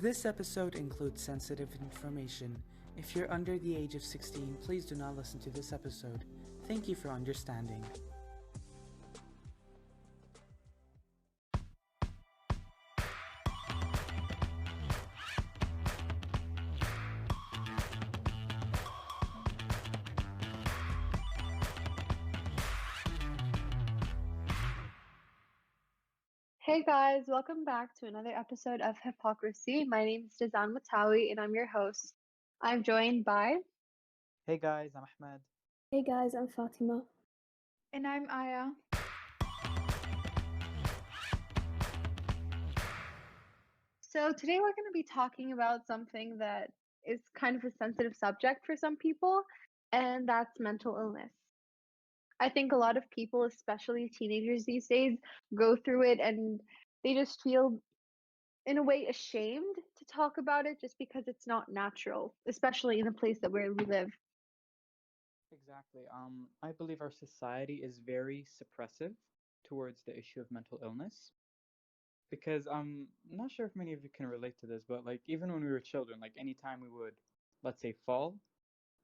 This episode includes sensitive information. If you're under the age of 16, please do not listen to this episode. Thank you for understanding. Hey guys, welcome back to another episode of Hypocrisy. My name is Razan and I'm your host. I'm joined by. Hey guys, I'm Ahmed. Hey guys, I'm Fatima. And I'm Aya. So today we're going to be talking about something that is kind of a sensitive subject for some people, and that's mental illness. I think a lot of people, especially teenagers these days, go through it and they just feel in a way ashamed to talk about it just because it's not natural, especially in the place that where we live. Exactly. I believe our society is very suppressive towards the issue of mental illness because I'm not sure if many of you can relate to this, but like even when we were children, like anytime we would, let's say, fall,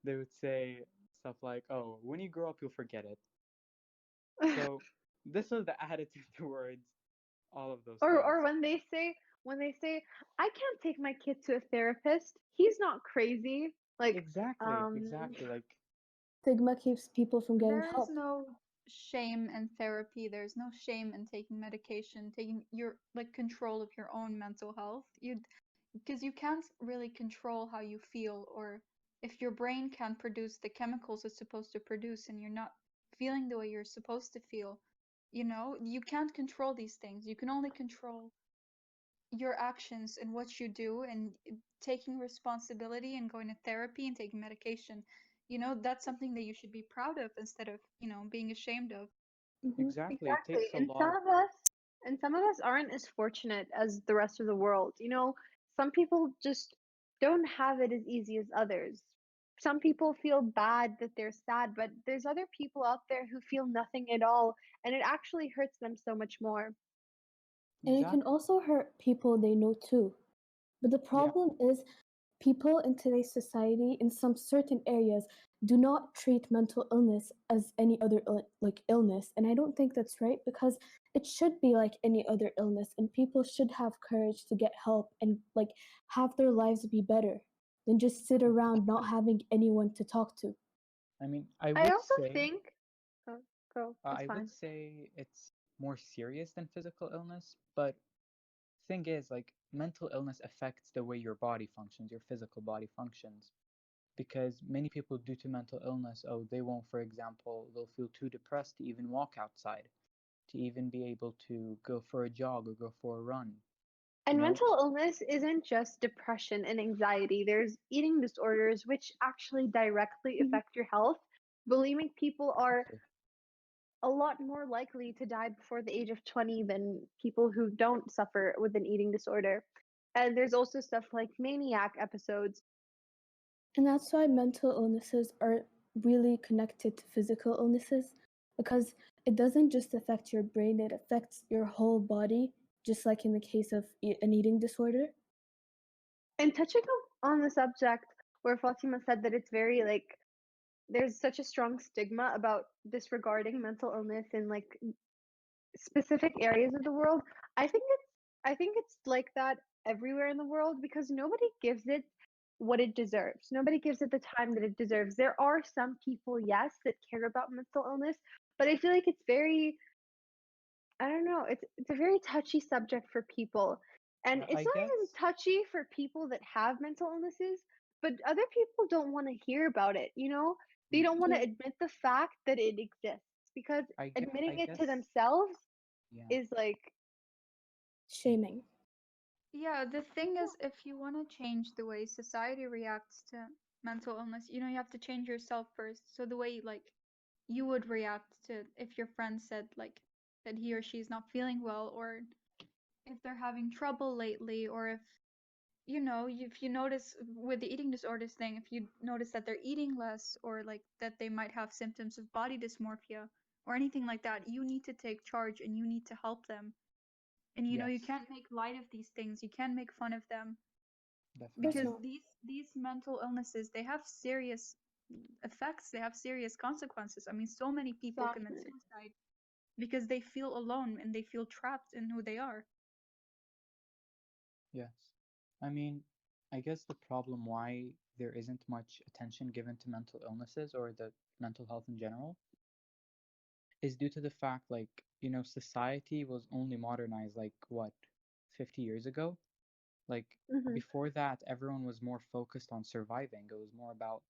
they would say stuff like, "Oh, when you grow up, you'll forget it." So this was the attitude towards all of those things. Or when they say I can't take my kid to a therapist, he's not crazy. Like Exactly. Like Stigma keeps people from getting There is help. no shame in therapy. There's no shame in taking medication, taking your control of your own mental health. Because you can't really control how you feel, or if your brain can't produce the chemicals it's supposed to produce and you're not feeling the way you're supposed to feel, you can't control these things. You can only control your actions and what you do, and taking responsibility and going to therapy and taking medication. That's something that you should be proud of instead of, being ashamed of. exactly, it exactly. takes a lot. And some of us aren't as fortunate as the rest of the world. Some people just don't have it as easy as others. Some people feel bad that they're sad, but there's other people out there who feel nothing at all, and it actually hurts them so much more. And it can Exactly. also hurt people they know too. But the Yeah. problem is, people in today's society, in some certain areas, do not treat mental illness as any other illness. And I don't think that's right because it should be like any other illness, and people should have courage to get help and have their lives be better than just sit around not having anyone to talk to. I mean, I I would also say think, oh, go, it's I would fine. say it's more serious than physical illness, but thing is, like, mental illness affects the way your body functions, your physical body functions. Because many people, due to mental illness, oh, they won't, for example, they'll feel too depressed to even walk outside, to even be able to go for a jog or go for a run. You And know? mental illness isn't just depression and anxiety. There's eating disorders which actually directly affect your health. Bulimic people are Exactly. a lot more likely to die before the age of 20 than people who don't suffer with an eating disorder. And there's also stuff like maniac episodes. And that's why mental illnesses are really connected to physical illnesses because it doesn't just affect your brain, it affects your whole body, just like in the case of an eating disorder. And touching on the subject where Fatima said that it's very like there's such a strong stigma about disregarding mental illness in like specific areas of the world. I think it's like that everywhere in the world because nobody gives it what it deserves. Nobody gives it the time that it deserves. There are some people, yes, that care about mental illness, but I feel like it's very I don't know, it's a very touchy subject for people. And Yeah, it's I not even guess. touchy for people that have mental illnesses, but other people don't want to hear about it. They mm, don't want to Yeah, admit the fact that it exists because admitting I it to guess. themselves Yeah. is like shaming. Yeah, the thing is, if you want to change the way society reacts to mental illness, you have to change yourself first. So the way, you would react to if your friend said, that he or she's not feeling well, or if they're having trouble lately, or if you notice with the eating disorders thing, if you notice that they're eating less, or that they might have symptoms of body dysmorphia or anything like that, you need to take charge and you need to help them. And you Yes. can't make light of these things. You can't make fun of them. Of course Definitely. because not. these mental illnesses, they have serious effects, they have serious consequences. I mean, so many people commit Exactly. suicide because they feel alone and they feel trapped in who they are. Yes. I mean, I guess the problem why there isn't much attention given to mental illnesses or the mental health in general is due to the fact, like, society was only modernized like what, 50 years ago? Like, Hmm. before that, everyone was more focused on surviving. It was more about,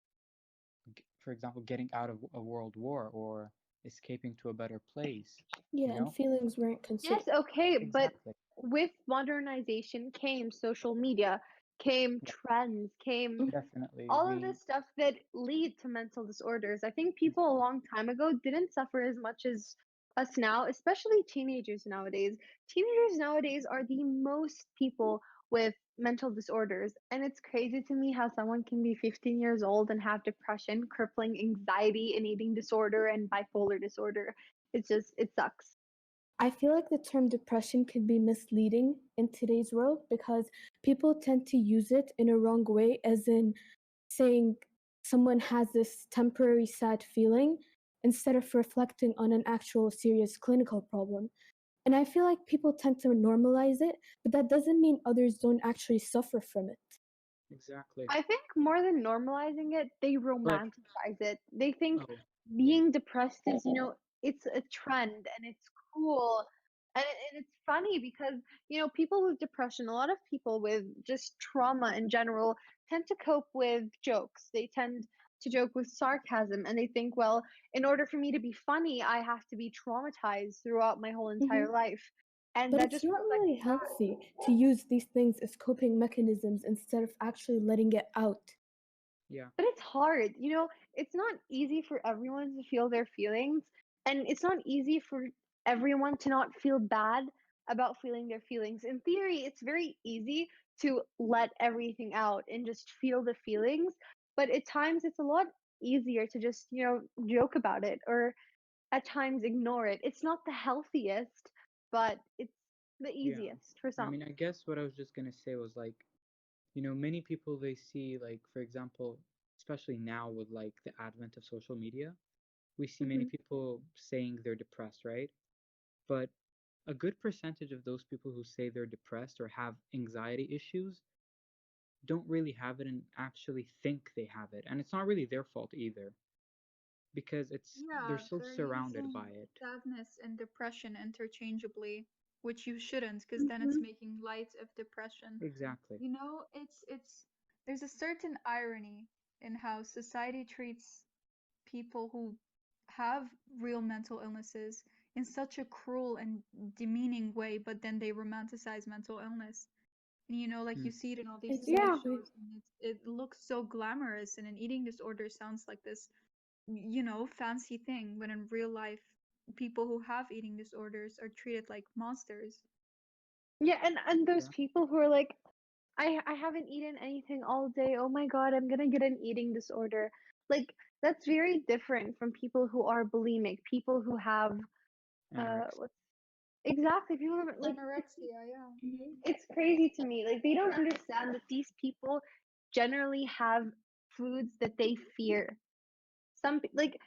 for example, getting out of a world war or escaping to a better place, you Yeah, and know? feelings weren't Yes, considered. okay, but Exactly. with modernization came social media, came Yeah, trends, came definitely. all of this stuff that lead to mental disorders. I think people a long time ago didn't suffer as much as us now, especially teenagers nowadays. Teenagers nowadays are the most people with mental disorders, and it's crazy to me how someone can be 15 years old and have depression, crippling anxiety, and eating disorder and bipolar disorder. It's just it sucks. I feel like the term depression can be misleading in today's world because people tend to use it in a wrong way, as in saying someone has this temporary sad feeling instead of reflecting on an actual serious clinical problem. And I feel like people tend to normalize it, but that doesn't mean others don't actually suffer from it. Exactly. I think more than normalizing it, they But romanticize it. They think oh, being depressed is, it's a trend and it's cool. And it's funny because, people with depression, a lot of people with just trauma in general tend to cope with jokes. They tend to joke with sarcasm and they think, well, in order for me to be funny, I have to be traumatized throughout my whole Mhm. entire life. And But that it's just not reflects really healthy to use these things as coping mechanisms instead of actually letting it out. yeah, But it's hard. It's not easy for everyone to feel their feelings, and it's not easy for everyone to not feel bad about feeling their feelings. In theory, it's very easy to let everything out and just feel the feelings, but at times it's a lot easier to just, joke about it or at times ignore it. It's not the healthiest, but it's the yeah. easiest for I some. mean, I guess what I was just gonna say was like, many people they see like, for example, especially now with like the advent of social media, we see many Hmm. people saying they're depressed, right? But a good percentage of those people who say they're depressed or have anxiety issues don't really have it and actually think they have it. And it's not really their fault either because they're Yeah, so they're surrounded using by it. sadness and depression interchangeably, which you shouldn't, because then it's Hmm. making light of depression. Exactly. You know, it's there's a certain irony in how society treats people who have real mental illnesses in such a cruel and demeaning way, but then they romanticize mental illness. And like Mm, you see it in all these TV Yeah. Exactly. shows, and it looks so glamorous, and an eating disorder sounds like this, fancy thing, when in real life, people who have eating disorders are treated like monsters. Yeah, and those yeah. people who are like, I haven't eaten anything all day. Oh my God, I'm gonna get an eating disorder. Like that's very different from people who are bulimic, people who have Anorexia. what's exactly people who like Anorexia, yeah. Mhm. it's crazy to me. Like they don't understand that these people generally have foods that they fear. Like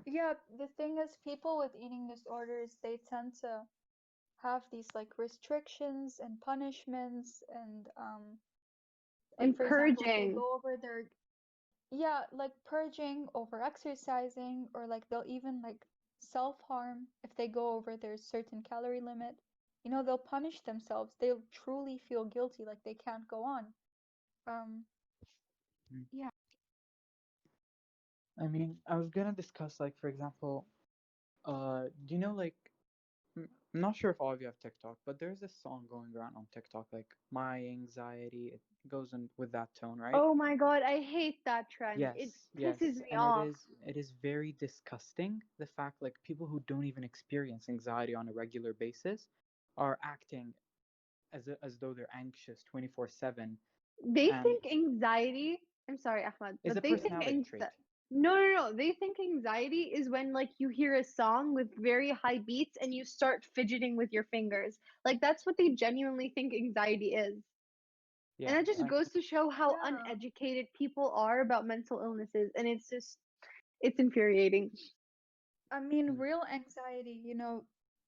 Yeah, the thing is, people with eating disorders, they tend to have these like restrictions and punishments, and like and for example, if they purging. go over their, yeah, like purging, over exercising, or like they'll even like self-harm if they go over their certain calorie limit. They'll punish themselves. They'll truly feel guilty, like they can't go on. Um, Mm. yeah. I mean, I was gonna discuss like, for example, do you know like, I'm not sure if all of you have TikTok, but there's this song going around on TikTok like "My Anxiety." It goes in with that tone, right? Oh my God, I hate that trend. It Yes, pisses yes, me and it off. is it is very disgusting the fact like people who don't even experience anxiety on a regular basis are acting as though they're anxious 24/7, They and think anxiety, I'm sorry, Ahmed, is a but they think personality trait. no, no, no. They think anxiety is when like you hear a song with very high beats and you start fidgeting with your fingers. Like that's what they genuinely think anxiety is. Yeah, And that just I, goes to show how Yeah. uneducated people are about mental illnesses, and it's infuriating. I mean, mm, real anxiety,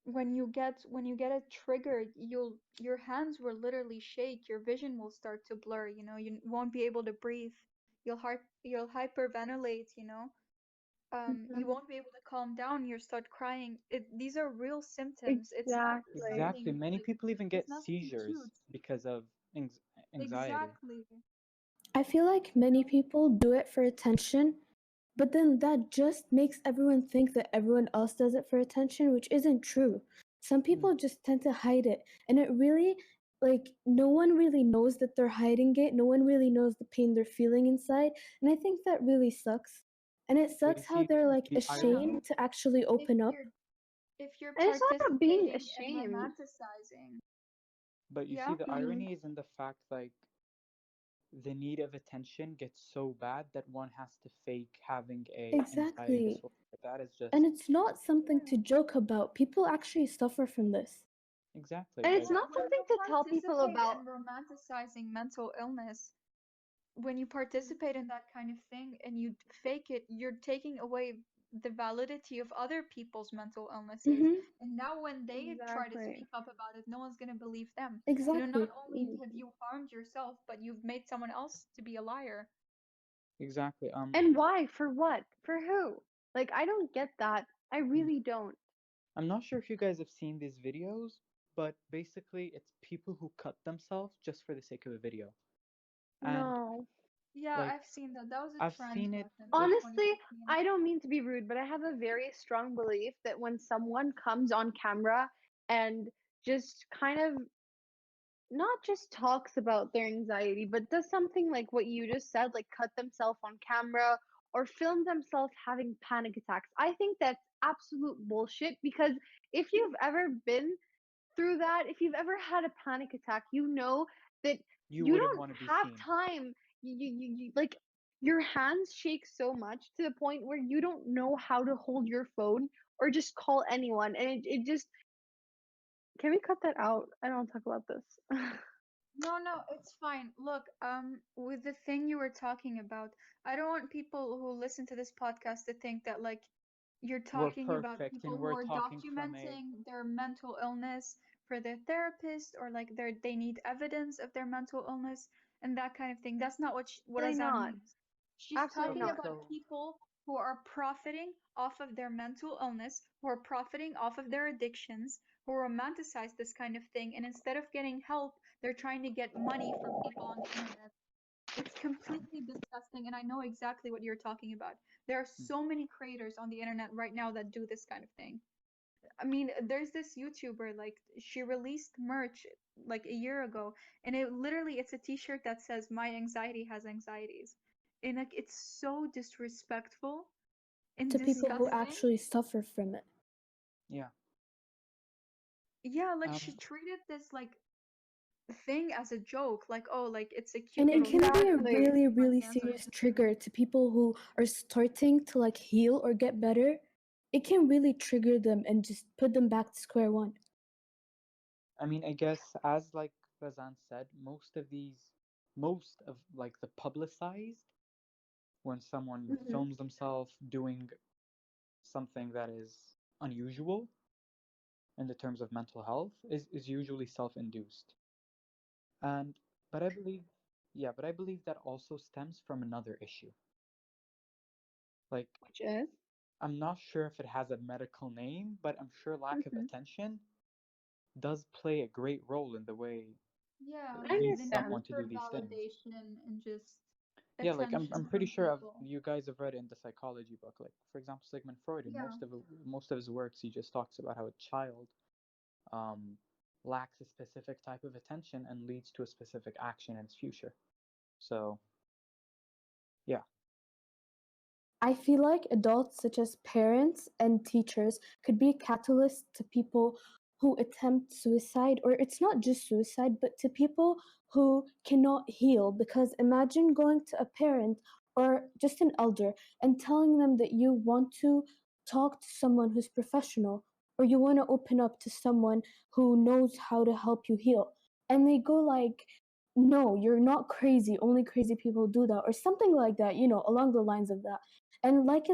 when you get a trigger, your hands will literally shake, your vision will start to blur, you won't be able to breathe. You'll hyperventilate, you Mhm. won't be able to calm down, you'll start crying. These are real symptoms. It's not Exactly. exactly. something Many like people even it's get not something seizures cute. because of anxiety. Exactly. I feel like many people do it for attention, but then that just makes everyone think that everyone else does it for attention, which isn't true. Some Mm, people just tend to hide it, and it really, like, no one really knows that they're hiding it. No one really knows the pain they're feeling inside, and I think that really sucks. And it but you sucks how see, they're like the Yeah. irony, ashamed to actually If open up. you're if you're And it's not about being participating and ashamed. romanticizing. but you see, Yeah. the Mhm. irony is in the fact like the need of attention gets so bad that one has to fake having a anxiety Exactly. disorder. That is just And it's not something to Yeah. joke about. People actually suffer from this. exactly And it's like But not when something you to tell people participate about. in romanticizing mental illness, when you participate in that kind of thing and you fake it, you're taking away the validity of other people's mental illnesses. Mm-hmm. And now when they try to Exactly. speak up about it, no one's going to believe them. Not Exactly. only Mhm. have you harmed yourself, but you've made someone else to be a liar. exactly. And why? For what? For who? Like, I don't get that. I mm, really don't. I'm not sure if you guys have seen these videos, but basically it's people who cut themselves just for the sake of a video. And No. Yeah, like I've seen that. That was a I've trend seen it back in like Honestly, 2015. I don't mean to be rude, but I have a very strong belief that when someone comes on camera and just kind of not just talks about their anxiety, but does something like what you just said, like cut themselves on camera or film themselves having panic attacks, I think that's absolute bullshit because if you've ever been through that, if you've ever had a panic attack, you know that you you wouldn't don't want to be have seen. time. Like your hands shake so much to the point where you don't know how to hold your phone or just call anyone. And it just, can we cut that out? I don't want to talk about this. No, no, it's fine. Look, with the thing you were talking about, I don't want people who listen to this podcast to think that like you're We're talking about perfect people and who we're are talking from a documenting their mental illness for their therapist or like they need evidence of their mental illness and that kind of thing. That's not what Really Razan not. means. She's Absolutely talking okay, not. about so people who are profiting off of their mental illness, who are profiting off of their addictions, who romanticize this kind of thing, and instead of getting help, they're trying to get money from people on the internet. It's completely disgusting, and I know exactly what you're talking about. There are mm, so many creators on the internet right now that do this kind of thing. I mean, there's this YouTuber, like, she released merch like a year ago, and it's a t-shirt that says, "My anxiety has anxieties." And like, it's so disrespectful and To people who disgusting. actually suffer from it. yeah. Yeah, like, she Um treated this, like, thing as a joke, like, oh, like, it's a And cute it little can be a t-shirt that Exactly. really, says, "My really hands are serious itchy." trigger to people who are starting to like heal or get better. It can really trigger them and just put them back to square one. I mean, I guess as like Razan said, most of like the publicized when someone Hmm. films themselves doing something that is unusual in the terms of mental health is usually self-induced. And but I believe yeah, but I believe that also stems from another issue. Like Which is. I'm not sure if it has a medical name, but I'm sure lack of Hmm. attention does play a great role in the way Yeah, I it the leads understand. need someone to for do these things. validation and just Yeah, like I'm attention pretty from sure people. you guys have read it in the psychology book. Like for example, Sigmund Freud, in Yeah. most of his works, he just talks about how a child um, lacks a specific type of attention and leads to a specific action in its future. So yeah, I feel like adults, such as parents and teachers, could be catalysts to people who attempt suicide, or it's not just suicide, but to people who cannot heal. Because imagine going to a parent or just an elder and telling them that you want to talk to someone who's professional, or you want to open up to someone who knows how to help you heal. And they go like, no, you're not crazy. Only crazy people do that, or something like that. Along the lines of that. And like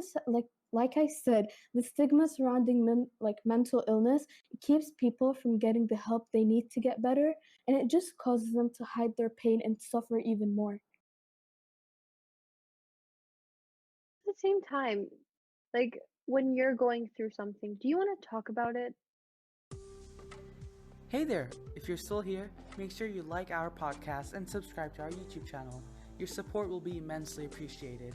I said, the stigma surrounding mental illness keeps people from getting the help they need to get better, and it just causes them to hide their pain and suffer even more. At the same time, like when you're going through something, do you want to talk about it? Hey there! If you're still here, make sure you like our podcast and subscribe to our YouTube channel. Your support will be immensely appreciated.